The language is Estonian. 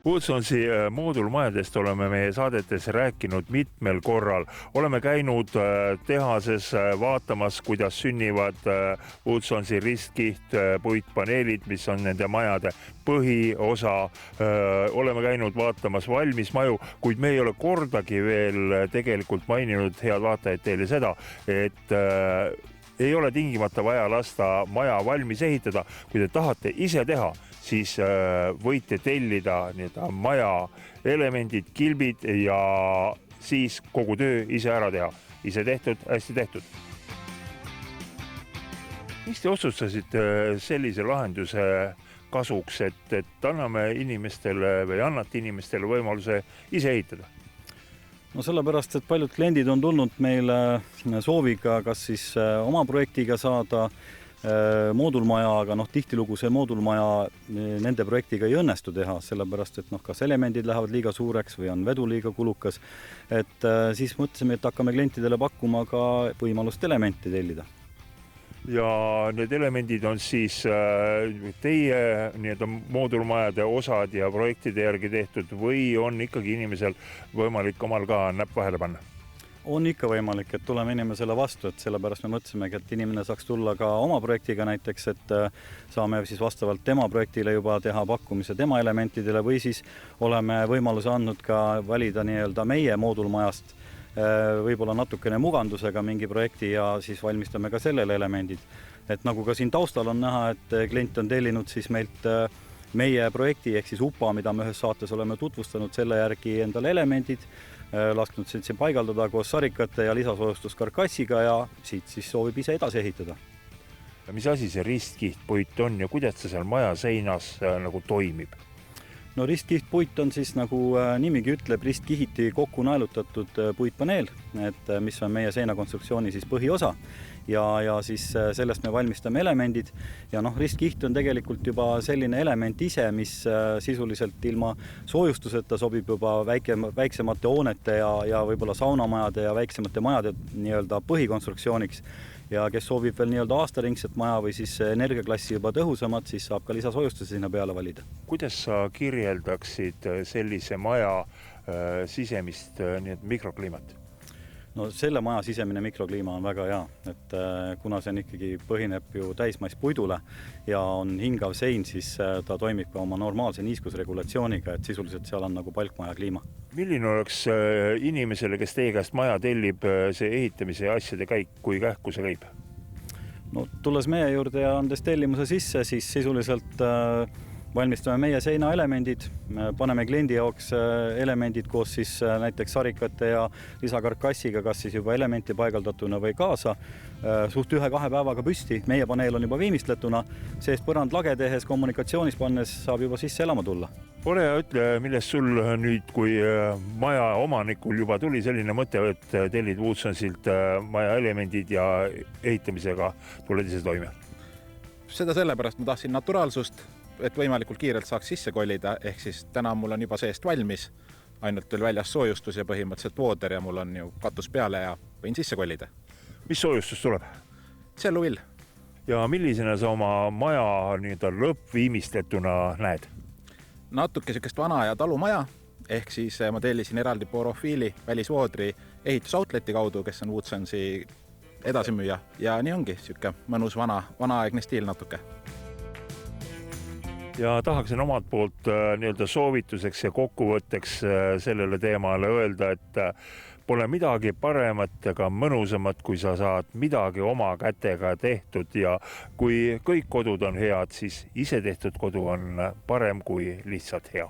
Woodsonsi moodulmajadest oleme meie saadetes rääkinud mitmel korral. Oleme käinud tehases vaatamas, kuidas sünnivad Woodsonsi ristkiht puitpaneelid, mis on nende majade põhiosa. Oleme käinud vaatamas valmis maju, kuid me ei ole kordagi veel tegelikult maininud, head vaatajad, teile seda, et ei ole tingimata vaja lasta maja valmis ehitada. Kui te tahate ise teha, siis võite tellida maja elemendid, kilbid ja siis kogu töö ise ära teha. Ise tehtud, hästi tehtud. Miks te otsustasite sellise lahenduse kasuks, et anname inimestele või annate inimestele võimaluse ise ehitada? No sellepärast, et paljud kliendid on tulnud meile sooviga kas siis oma projektiga saada moodulmaja, aga tihtilugu see moodulmaja nende projektiga ei õnnestu teha, sellepärast, et kas elemendid lähevad liiga suureks või on vedu liiga kulukas. Et siis mõtlesime, et hakkame klientidele pakkuma ka võimalust elementi tellida. Ja need elemendid on siis teie moodulmajade osad ja projektide järgi tehtud või on ikkagi inimesel võimalik omal ka näpp vahele panna? On ikka võimalik, et tuleme inimesele vastu, et sellepärast me mõtlesimegi, et inimene saaks tulla ka oma projektiga näiteks, et saame siis vastavalt tema projektile juba teha pakkumise tema elementidele või siis oleme võimaluse andnud ka valida meie moodulmajast võib-olla natukene mugandusega mingi projekti ja siis valmistame ka sellele elemendid. Et nagu ka siin taustal on näha, et klient on tellinud siis meilt meie projekti ehk siis UPA, mida me ühes saates oleme tutvustanud, selle järgi endale elemendid, lasknud siin paigaldada koos sarikate ja lisasoojustuskarkassiga ja siit siis soovib ise edasi ehitada. Ja mis asi see ristkihtpuit on ja kuidas see seal maja seinas nagu toimib? No ristkihtpuit on siis, nagu nimigi ütleb, ristkihiti kokku naelutatud puitpaneel, et mis on meie seinakonstruktsiooni siis põhiosa ja siis sellest me valmistame elemendid ja ristkiht on tegelikult juba selline element ise, mis sisuliselt ilma soojustuseta sobib juba väiksemate hoonete ja võib-olla saunamajade ja väiksemate majade põhikonstruktsiooniks. Ja kes soovib veel aastaringset maja või siis energiaklassi juba tõhusamad, siis saab ka lisasoojustuse sinna peale valida. Kuidas sa kirjeldaksid sellise maja sisemist mikrokliimat? No selle maja sisemine mikrokliima on väga hea, et kuna see on ikkagi põhineb ju täismais puidule ja on hingav sein, siis ta toimib ka oma normaalse niiskusregulatsiooniga, et sisuliselt seal on nagu palkmaja kliima. Milline oleks inimesele, kes teie käest maja tellib, see ehitamise ja asjade käik, kui kähku see käib? No tulles meie juurde ja andes tellimuse sisse, siis sisuliselt valmistame meie seinaelemendid, paneme kliendi jaoks elemendid koos siis näiteks sarikate ja lisakarkassiga, kas siis juba elementi paigaldatuna või kaasa, suht 1-2 päevaga püsti. Meie paneel on juba viimistletuna, seest põrand lage tehes, kommunikatsioonis pannes saab juba sisse elama tulla. Ole ja ütle, millest sul nüüd, kui maja omanikul juba tuli selline mõte, et tellid Woodsonsilt maja elemendid ja ehitamisega tuled ise toime? Seda sellepärast ma tahtsin naturaalsust, et võimalikult kiirelt saaks sisse kollida, ehk siis täna mul on juba seest valmis, ainult veel väljas soojustus ja põhimõtteliselt vooder ja mul on ju katus peale ja võin sisse kollida. Mis soojustus tuleb? Celluvill. Ja millisena sa oma maja lõppviimistletuna näed? Natuke sükest vana ja talumaja, ehk siis ma tellisin eraldi Borofiili välisvoodri ehitusoutletti kaudu, kes on Woodsonsi edasimüüja ja nii ongi süke mõnus vanaaegne stiil natuke. Ja tahaksin omalt poolt soovituseks ja kokkuvõtteks sellele teemale öelda, et pole midagi paremat ega mõnusamat, kui sa saad midagi oma kätega tehtud ja kui kõik kodud on head, siis ise tehtud kodu on parem kui lihtsalt hea.